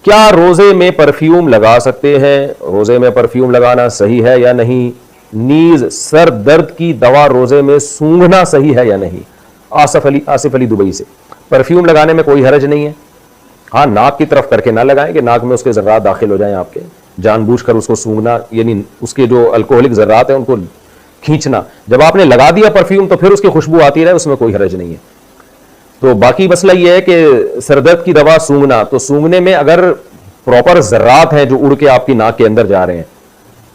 کیا روزے میں پرفیوم لگا سکتے ہیں؟ روزے میں پرفیوم لگانا صحیح ہے یا نہیں؟ نیز سر درد کی دوا روزے میں سونگھنا صحیح ہے یا نہیں؟ آصف علی دبئی سے. پرفیوم لگانے میں کوئی حرج نہیں ہے. ہاں ناک کی طرف کر کے نہ لگائیں کہ ناک میں اس کے ذرات داخل ہو جائیں آپ کے، جان بوجھ کر اس کو سونگھنا یعنی اس کے جو الکوہلک ذرات ہیں ان کو کھینچنا. جب آپ نے لگا دیا پرفیوم تو پھر اس کی خوشبو آتی رہے، اس میں کوئی حرج نہیں ہے. تو باقی مسئلہ یہ ہے کہ سر درد کی دوا سونگھنا، تو سونگھنے میں اگر پراپر ذرات ہیں جو اڑ کے آپ کی ناک کے اندر جا رہے ہیں،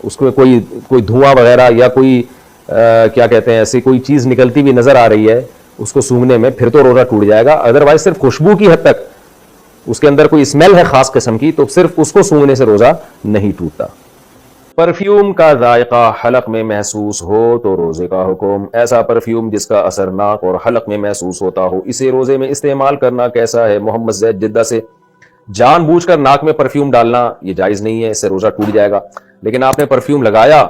اس کو کوئی دھواں وغیرہ یا کوئی کیا کہتے ہیں ایسی کوئی چیز نکلتی ہوئی نظر آ رہی ہے اس کو سونگھنے میں، پھر تو روزہ ٹوٹ جائے گا. ادروائز صرف خوشبو کی حد تک، اس کے اندر کوئی اسمیل ہے خاص قسم کی، تو صرف اس کو سونگھنے سے روزہ نہیں ٹوٹتا. پرفیوم کا ذائقہ حلق میں محسوس ہو تو روزے کا حکم. ایسا پرفیوم جس کا اثر ناک اور حلق میں محسوس ہوتا ہو، اسے روزے میں استعمال کرنا کیسا ہے؟ محمد زید جدہ سے. جان بوجھ کر ناک میں پرفیوم ڈالنا یہ جائز نہیں ہے، اس سے روزہ ٹوٹ جائے گا. لیکن آپ نے پرفیوم لگایا،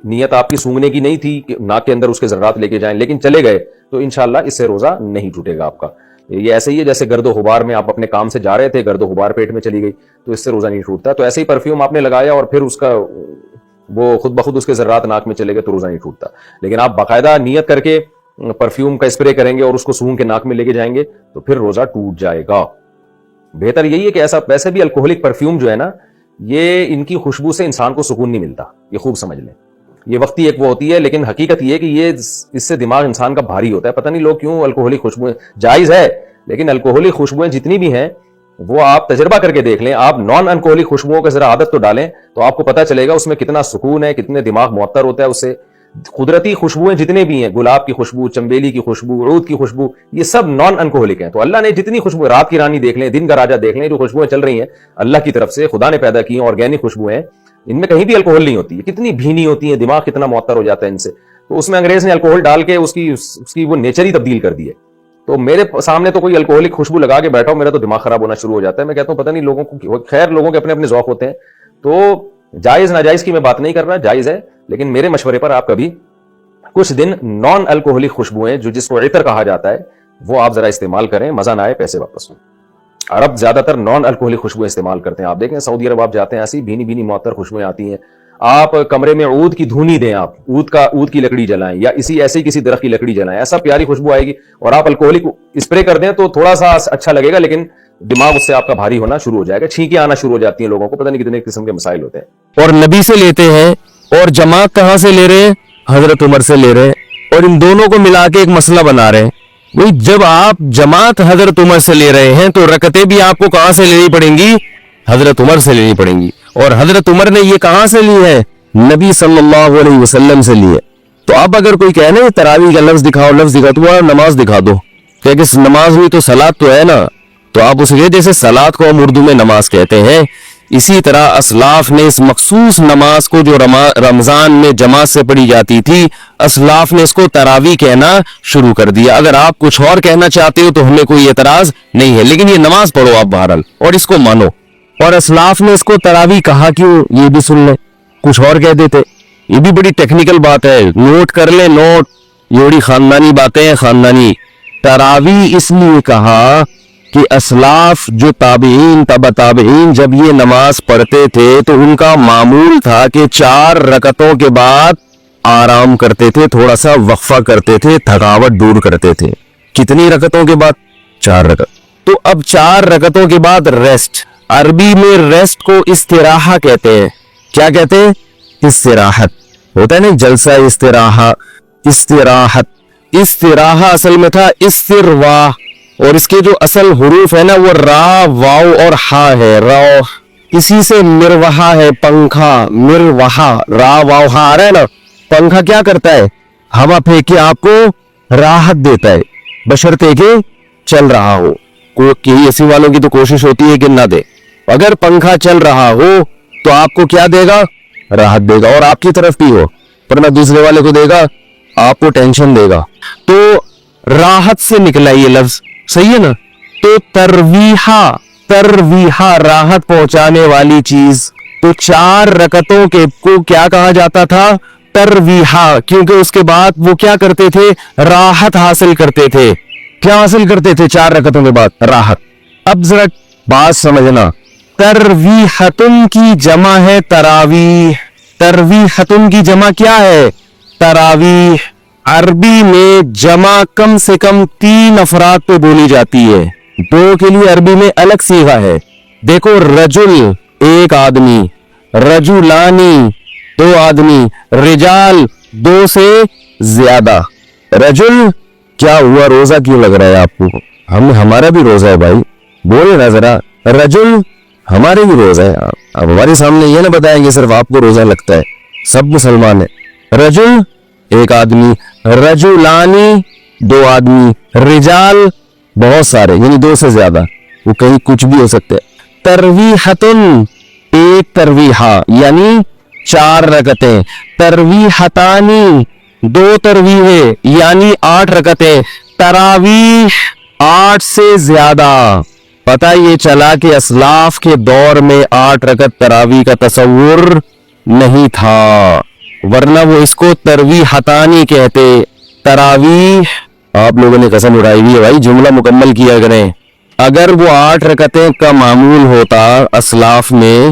نیت آپ کی سونگھنے کی نہیں تھی کہ ناک کے اندر اس کے ذرات لے کے جائیں، لیکن چلے گئے تو انشاءاللہ اس سے روزہ نہیں ٹوٹے گا آپ کا. یہ ایسے ہی ہے جیسے گرد و غبار میں آپ اپنے کام سے جا رہے تھے، گرد و غبار پیٹ میں چلی گئی تو اس سے روزہ نہیں ٹوٹتا. تو ایسے ہی پرفیوم آپ نے لگایا اور پھر اس کا وہ خود بخود اس کے ذرات ناک میں چلے گئے تو روزہ نہیں ٹوٹتا. لیکن آپ باقاعدہ نیت کر کے پرفیوم کا اسپرے کریں گے اور اس کو سونگھ کے ناک میں لے کے جائیں گے تو پھر روزہ ٹوٹ جائے گا. بہتر یہی ہے کہ ایسا، ویسے بھی الکوہلک پرفیوم جو ہے نا، یہ ان کی خوشبو سے انسان کو سکون نہیں ملتا، یہ خوب سمجھ لیں. یہ وقتی ایک وہ ہوتی ہے، لیکن حقیقت یہ ہے کہ یہ اس سے دماغ انسان کا بھاری ہوتا ہے. پتہ نہیں لوگ کیوں الکوہلک خوشبوئیں، جائز ہے لیکن الکوہلک خوشبوئیں جتنی بھی ہیں وہ آپ تجربہ کر کے دیکھ لیں. آپ نان الکوہلک خوشبوؤں کا ذرا عادت تو ڈالیں تو آپ کو پتہ چلے گا اس میں کتنا سکون ہے، کتنے دماغ معطر ہوتا ہے اس سے. قدرتی خوشبوئیں جتنے بھی ہیں، گلاب کی خوشبو، چنبیلی کی خوشبو، عود کی خوشبو، یہ سب نان الکوہلک ہیں. تو اللہ نے جتنی خوشبو، رات کی رانی دیکھ لیں، دن کا راجہ دیکھ لیں، جو خوشبوئیں چل رہی ہیں اللہ کی طرف سے خدا نے پیدا کی ہیں، آرگینک خوشبوئیں، ان میں کہیں بھی الکوہل نہیں ہوتی ہے. کتنی بھینی ہوتی ہیں، دماغ کتنا معطر ہو جاتا ہے ان سے. تو اس میں انگریز نے الکوہل ڈال کے اس کی وہ نیچر ہی تبدیل کر دی ہے. تو میرے سامنے تو کوئی الکوہلک خوشبو لگا کے بیٹھا ہو، میرا تو دماغ خراب ہونا شروع ہو جاتا ہے. میں کہتا ہوں پتہ نہیں لوگوں کو، خیر لوگوں کے اپنے اپنے ذوق ہوتے ہیں. تو جائز ناجائز کی میں بات نہیں کر رہا، جائز ہے، لیکن میرے مشورے پر آپ کبھی کچھ دن نان الکوہلک خوشبوئیں جو جس کو عطر کہا جاتا ہے وہ آپ ذرا استعمال کریں. مزہ نہ آئے پیسے واپس ہوں. عرب زیادہ تر نان الکوہلک خوشبوئیں استعمال کرتے ہیں. آپ دیکھیں سعودی عرب آپ جاتے ہیں، ایسی بھینی بھینی معطر خوشبوئیں آتی ہیں. آپ کمرے میں عود کی دھونی دیں، آپ عود کی لکڑی جلائیں یا ایسے کسی درخت کی لکڑی جلائیں، ایسا پیاری خوشبو آئے گی. اور آپ الکوہلک اسپرے کر دیں تو تھوڑا سا اچھا لگے گا، لیکن دماغ اس سے آپ کا بھاری ہونا شروع ہو جائے گا. چھینکیں آنا شروع ہو جاتی ہیں لوگوں کو، پتہ نہیں کتنے قسم کے مسائل ہوتے ہیں. اور نبی سے لیتے ہیں، اور جماعت کہاں سے لے رہے ہیں؟ حضرت عمر سے لے رہے ہیں. اور ان دونوں کو ملا کے ایک مسئلہ بنا رہے ہیں. بھئی جب آپ جماعت حضرت عمر سے لے رہے ہیں تو رکعتیں بھی آپ کو کہاں سے لینی پڑیں گی؟ حضرت عمر سے لینی پڑیں گی. اور حضرت عمر نے یہ کہاں سے لی ہے؟ نبی صلی اللہ علیہ وسلم سے لی ہے. تو اب اگر کوئی کہے نا تراویح کا لفظ دکھاؤ تو نماز دکھا دو کہ نماز میں تو صلاۃ تو ہے نا، تو آپ اس کے جیسے صلاۃ کو ہم اردو میں نماز کہتے ہیں، اسی طرح اسلاف نے اس مخصوص نماز کو جو رمضان میں جماعت سے پڑھی جاتی تھی، اسلاف نے اس کو تراویح کہنا شروع کر دیا. اگر آپ کچھ اور کہنا چاہتے ہو تو ہمیں کوئی اعتراض نہیں ہے، لیکن یہ نماز پڑھو آپ بہرحال اور اس کو مانو. اور اسلاف نے اس کو تراویح کہا کیوں، یہ بھی سن لیں. کچھ اور کہہ دیتے، یہ بھی بڑی ٹیکنیکل بات ہے، نوٹ کر لیں، نوٹ. یہ بڑی خاندانی باتیں ہیں، خاندانی. تراویح اس لیے کہا کہ اسلاف جو تابعین تبع تابعین جب یہ نماز پڑھتے تھے تو ان کا معمول تھا کہ 4 رکعتوں کے بعد آرام کرتے تھے، تھوڑا سا وقفہ کرتے تھے، تھکاوٹ دور کرتے تھے. کتنی رکعتوں کے بعد؟ 4 رکعت. تو اب 4 رکعتوں کے بعد ریسٹ. عربی میں ریسٹ کو استراحہ کہتے ہیں. کیا کہتے ہیں؟ استراحت. ہوتا ہے نا جلسہ استراحہ، استراحت. استراحہ اصل میں تھا استرواح، اور اس کے جو اصل حروف ہے نا وہ را، واو اور ہا ہے. را اسی سے مروحہ ہے، پنکھا، مروحہ، را واو ہا آ رہا ہے نا. پنکھا کیا کرتا ہے؟ ہوا پھینک کے آپ کو راحت دیتا ہے، بشرطے کہ چل رہا ہو. کوئی اسی والوں کی تو کوشش ہوتی ہے کہ نہ دے. اگر پنکھا چل رہا ہو تو آپ کو کیا دے گا؟ راحت دے گا. اور آپ کی طرف بھی ہو، پر نہ دوسرے والے کو دے گا، آپ کو ٹینشن دے گا. تو راحت سے نکلا یہ لفظ، صحیح ہے نا. تو ترویحہ راحت پہنچانے والی چیز. تو 4 رکعتوں کے کو کیا کہا جاتا تھا؟ ترویحہ. کیونکہ اس کے بعد وہ کیا کرتے تھے؟ راحت حاصل کرتے تھے. کیا حاصل کرتے تھے 4 رکعتوں کے بعد؟ راحت. اب ذرا بات سمجھنا، ترویحتن کی جمع ہے تراویح. ترویحتن کی جمع کیا ہے؟ تراویح. عربی میں جمع کم سے کم 3 افراد پہ بولی جاتی ہے. 2 کے لیے عربی میں الگ صیغہ ہے. دیکھو رجل 1 آدمی, رجلانی 2 آدمی, رجال 2 سے زیادہ. رجل کیا ہوا, روزہ کیوں لگ رہا ہے آپ کو؟ ہمارا بھی روزہ ہے بھائی, بولے نا ذرا. رجل ہمارے بھی روزہ ہے. اب ہمارے سامنے یہ نہ بتائیں کہ صرف آپ کو روزہ لگتا ہے, سب مسلمان ہیں. رجل 1 آدمی, رجلانی 2 آدمی, رجال بہت سارے یعنی 2 سے زیادہ, وہ کہیں کچھ بھی ہو سکتے. ترویحتن 1 ترویحہ یعنی 4 رکعتیں. ترویحتانی 2 ترویحیں یعنی 8 رکعتیں. تراویح 8 سے زیادہ. پتہ یہ چلا کہ اسلاف کے دور میں 8 رکعت تراویح کا تصور نہیں تھا, ورنہ وہ اس کو ترویحتانی کہتے. تراویح آپ لوگوں نے قسم اڑائی ہوئی ہے بھائی, جملہ مکمل کیا کریں. اگر وہ 8 رکعتیں کا معمول ہوتا اسلاف میں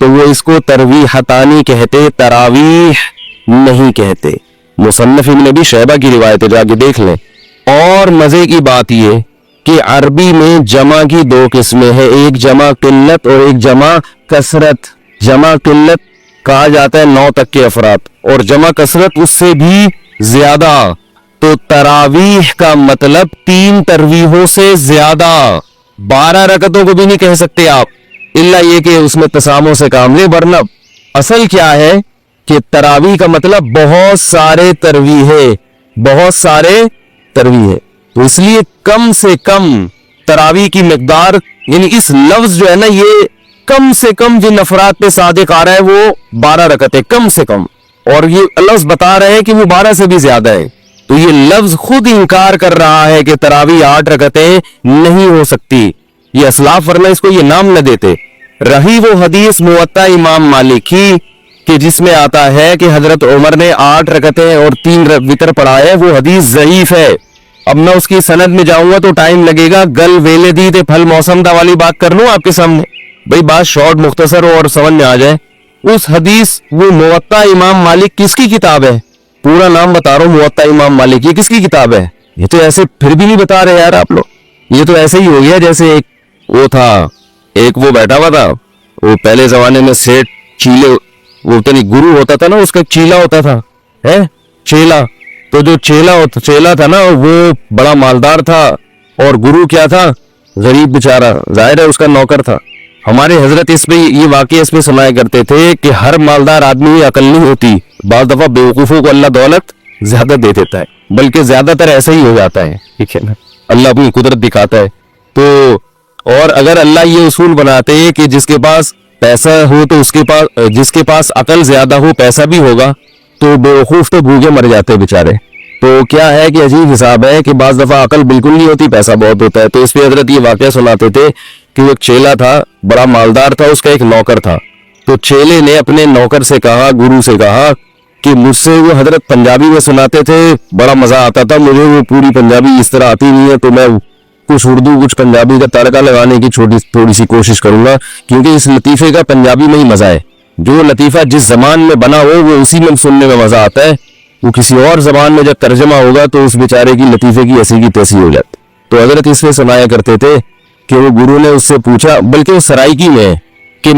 تو وہ اس کو ترویحتانی کہتے, تراویح نہیں کہتے. مصنف ابن ابی شیبہ کی روایت ہے, جا کے دیکھ لیں. اور مزے کی بات یہ کہ عربی میں جمع کی 2 قسمیں ہیں, ایک جمع قلت اور ایک جمع کثرت. جمع قلت کہا جاتا ہے 9 تک کے افراد, اور جمع کثرت اس سے بھی زیادہ. تو تراویح کا مطلب 3 ترویحوں سے زیادہ. 12 رکعتوں کو بھی نہیں کہہ سکتے آپ, الا یہ کہ اس میں تسامح سے کام لے. ورنہ اصل کیا ہے کہ تراویح کا مطلب بہت سارے ترویحیں, بہت سارے ترویحیں. تو اس لیے کم سے کم تراویح کی مقدار یعنی اس لفظ جو ہے نا, یہ کم سے کم جن افراد پہ صادق آ رہا ہے وہ 12 رکعتیں کم سے کم, اور یہ لفظ بتا رہے ہیں کہ وہ 12 سے بھی زیادہ ہے. تو یہ لفظ خود انکار کر رہا ہے کہ تراویح 8 رکعتیں نہیں ہو سکتی. یہ اسلاف ورنہ اس کو یہ نام نہ دیتے. رہی وہ حدیث موطا امام مالک کی کہ جس میں آتا ہے کہ حضرت عمر نے 8 رکعتیں اور 3 وتر پڑھائے, وہ حدیث ضعیف ہے. اب میں اس کی سند میں جاؤں گا تو ٹائم لگے گا. گل ویلے دی تے پھل موسم دا والی بات کر لوں آپ کے سامنے بھائی, بات شارٹ مختصر ہو اور سمجھ میں آ جائے. اس حدیث وہ موطا امام مالک کس کی کتاب ہے؟ پورا نام بتا رہا ہوں, موطا امام مالک, یہ کس کی کتاب ہے؟ یہ تو ایسے پھر بھی نہیں بتا رہے یار آپ لوگ. یہ تو ایسے ہی ہو گیا جیسے ایک وہ تھا, ایک وہ بیٹھا ہوا تھا, وہ پہلے زمانے میں سیٹ چیلے, وہ تو نہیں گرو ہوتا تھا نا, اس کا چیلا ہوتا تھا, ہے چیلا. تو جو چیلا تھا نا وہ بڑا مالدار تھا, اور گرو کیا تھا؟ غریب بیچارہ, ظاہر ہے اس کا نوکر تھا. ہمارے حضرت اس پہ یہ واقعہ اس پہ سنایا کرتے تھے کہ ہر مالدار آدمی عقل نہیں ہوتی, بعض دفعہ بیوقوفوں کو اللہ دولت زیادہ دے دیتا ہے, بلکہ زیادہ تر ایسا ہی ہو جاتا ہے, ٹھیک ہے نا, اللہ اپنی قدرت دکھاتا ہے. تو اور اگر اللہ یہ اصول بناتے کہ جس کے پاس پیسہ ہو تو اس کے پاس, جس کے پاس عقل زیادہ ہو پیسہ بھی ہوگا, تو بیوقوف تو بھوکے مر جاتے بےچارے. تو کیا ہے کہ عجیب حساب ہے کہ بعض دفعہ عقل بالکل نہیں ہوتی, پیسہ بہت ہوتا ہے. تو اس پہ حضرت یہ واقعہ سناتے تھے کہ وہ ایک چیلا تھا, بڑا مالدار تھا, اس کا ایک نوکر تھا. تو چیلے نے اپنے نوکر سے کہا, گرو سے کہا کہ مجھ سے وہ حضرت پنجابی میں سناتے تھے, بڑا مزہ آتا تھا, مجھے وہ پوری پنجابی اس طرح آتی نہیں ہے, تو میں کچھ اردو کچھ پنجابی کا تڑکا لگانے کی تھوڑی سی کوشش کروں گا, کیونکہ اس لطیفے کا پنجابی میں ہی مزہ ہے. جو لطیفہ جس زبان میں بنا ہو وہ اسی میں سننے میں مزہ آتا ہے, وہ کسی اور زبان میں جب ترجمہ ہوگا تو اس بیچارے کی لطیفے کی ہنسی کی تیسی ہو جاتی. تو حضرت اس میں سنایا کرتے تھے کہ وہ گرو نے اس سے پوچھا, بلکہ وہ سرائکی میں, کہ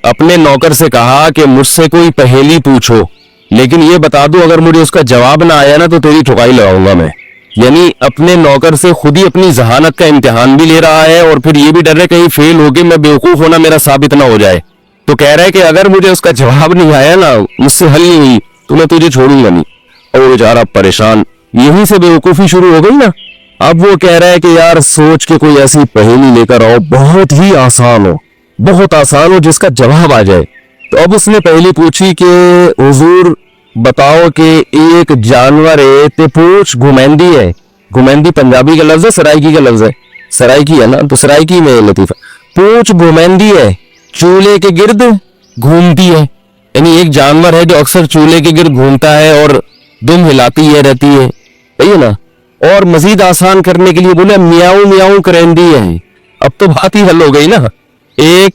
اپنے نوکر سے کہا کہ مجھ سے کوئی پہیلی پوچھو, لیکن یہ بتا دو اگر مجھے اس کا جواب نہ آیا نا تو تیری ٹھکائی لگاؤں گا میں. یعنی اپنے نوکر سے خود ہی اپنی ذہانت کا امتحان بھی لے رہا ہے, اور پھر یہ بھی ڈر ہے کہیں فیل ہو کے میں بیوقوف ہونا میرا ثابت نہ ہو جائے. تو کہہ رہا ہے کہ اگر مجھے اس کا جواب نہیں آیا نا, مجھ سے حل نہیں ہوئی, تو میں تجھے چھوڑوں گا نہیں. اور وہ بیچارہ پریشان, یہیں سے بیوقوفی شروع ہو گئی نا. اب وہ کہہ رہا ہے کہ یار سوچ کے کوئی ایسی پہیلی لے کر آؤ بہت ہی آسان ہو, بہت آسان ہو, جس کا جواب آ جائے. تو اب اس نے پہلی پوچھی کہ حضور بتاؤ کہ ایک جانور ہے تے پوچھ گھمیندی ہے. گھمیندی پنجابی کا لفظ ہے, سرائکی کا لفظ ہے, سرائکی ہے نا, تو سرائکی میں لطیفہ, پوچھ گھمیندی ہے چولہے کے گرد گھومتی ہے. یعنی ایک جانور ہے جو اکثر چولہے کے گرد گھومتا ہے اور دم ہلاتی ہے رہتی ہے, صحیح ہے نا. اور مزید آسان کرنے کے لیے بولے میاؤں میاؤں کرندی ہے. اب تو بات ہی حل ہو گئی نا. ایک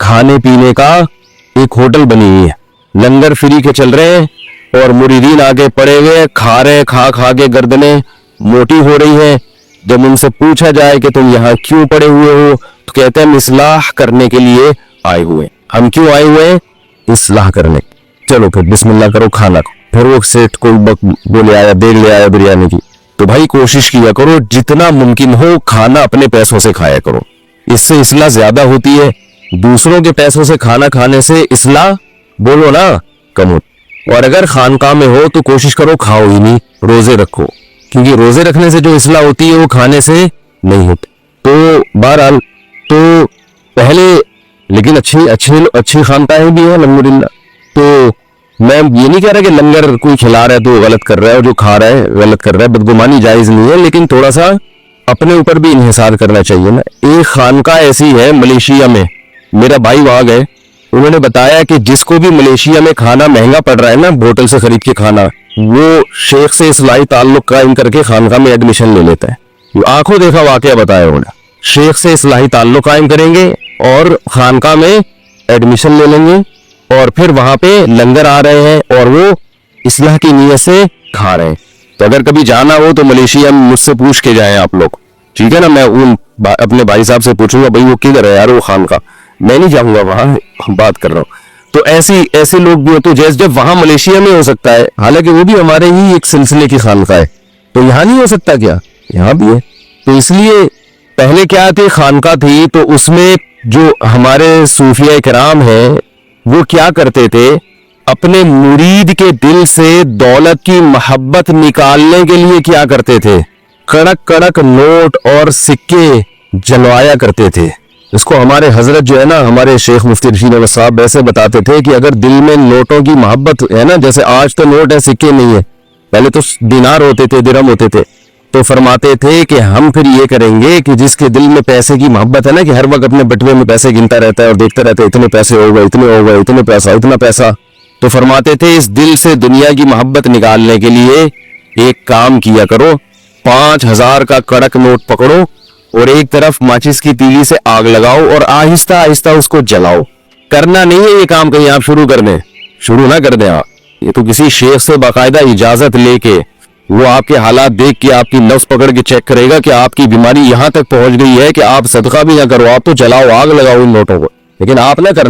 کھانے پینے کا ایک ہوٹل بنی ہوئی ہے, لنگر فری کے چل رہے ہیں, اور مریدین آگے پڑے ہوئے کھا رہے, کھا کے گردنیں موٹی ہو رہی ہیں. جب ان سے پوچھا جائے کہ تم یہاں کیوں پڑے ہوئے ہو تو کہتے ہیں ہم اصلاح کرنے کے لیے آئے ہوئے. ہم کیوں آئے ہوئے ہیں؟ اصلاح کرنے. چلو پھر بسم اللہ کرو, کھانا کھو. پھر وہ سیٹ کوئی وہ لے آیا, دیگ لے آیا بریانی کی. تو بھائی کوشش کیا کرو جتنا ممکن ہو کھانا اپنے پیسوں سے کھایا کرو, اس سے اصلاح زیادہ ہوتی ہے. دوسروں کے پیسوں سے کھانا کھانے سے اصلاح بولو نا کم ہوتی. اور اگر خانقاہ میں ہو تو کوشش کرو کھاؤ ہی نہیں, روزے رکھو, کیونکہ روزے رکھنے سے جو اصلاح ہوتی ہے وہ کھانے سے نہیں ہوتی. تو بہرحال تو پہلے لیکن اچھی خانقاہیں بھی ہیں الحمدللہ. تو میں یہ نہیں کہہ رہا کہ لنگر کوئی کھلا رہا ہے تو وہ غلط کر رہا ہے, اور جو کھا رہا ہے غلط کر رہا ہے, بدگمانی جائز نہیں ہے, لیکن تھوڑا سا اپنے اوپر بھی انحصار کرنا چاہیے نا. ایک خانقاہ ایسی ہے ملیشیا میں, میرا بھائی وہاں گئے, انہوں نے بتایا کہ جس کو بھی ملیشیا میں کھانا مہنگا پڑ رہا ہے نا ہوٹل سے خرید کے کھانا, وہ شیخ سے اصلاحی تعلق قائم کر کے خانقاہ میں ایڈمیشن لے لیتا ہے. آنکھوں دیکھا واقعہ بتایا انہوں نے. شیخ سے اصلاحی تعلق قائم کریں گے اور خانقاہ میں ایڈمیشن لے لیں گے, اور پھر وہاں پہ لنگر آ رہے ہیں اور وہ اصلاح کی نیت سے کھا رہے ہیں. تو اگر کبھی جانا ہو تو ملیشیا میں مجھ سے پوچھ کے جائیں آپ لوگ, ٹھیک ہے نا. میں اپنے بھائی صاحب سے پوچھوں گا بھائی وہ کدھر ہے یار وہ خانقاہ, میں نہیں جاؤں گا وہاں, بات کر رہا ہوں. تو ایسے لوگ بھی ہو, تو جیسے جب وہاں ملیشیا میں ہو سکتا ہے, حالانکہ وہ بھی ہمارے ہی ایک سلسلے کی خانقاہ ہے, تو یہاں نہیں ہو سکتا کیا؟ یہاں بھی ہے. تو اس لیے پہلے کیا تھی, خانقاہ تھی, تو اس میں جو ہمارے صوفیہ کرام ہیں وہ کیا کرتے تھے, اپنے مرید کے دل سے دولت کی محبت نکالنے کے لیے کیا کرتے تھے, کڑک کڑک نوٹ اور سکے جلوایا کرتے تھے. اس کو ہمارے حضرت جو ہے نا, ہمارے شیخ مفتی رشید احمد صاحب ایسے بتاتے تھے کہ اگر دل میں نوٹوں کی محبت ہے نا, جیسے آج تو نوٹ ہے سکے نہیں ہے, پہلے تو دینار ہوتے تھے, درہم ہوتے تھے, تو فرماتے تھے کہ ہم پھر یہ کریں گے کہ جس کے دل میں پیسے کی محبت ہے نا, کہ ہر وقت اپنے بٹوے میں پیسے گنتا رہتا ہے اور دیکھتا رہتا ہے اتنے پیسے ہو گئے, اتنے ہو گئے, اتنے پیسہ, اتنا پیسہ, تو فرماتے تھے اس دل سے دنیا کی محبت نکالنے کے لیے ایک کام کیا کرو, 5000 کا کڑک نوٹ پکڑو اور ایک طرف ماچس کی تیلی سے آگ لگاؤ اور آہستہ آہستہ اس کو جلاؤ. کرنا نہیں ہے یہ کام کہیں آپ شروع نہ کر دیں آپ, یہ تو کسی شیخ سے باقاعدہ اجازت لے کے, وہ آپ کے حالات دیکھ کے آپ کی نفس پکڑ کے چیک کرے گا کہ آپ کی بیماری یہاں تک پہنچ گئی ہے کہ آپ صدقہ بھی نہ کرو, آپ تو جلاؤ, آگ لگاؤ ان نوٹوں کو, لیکن آپ نہ کرنا.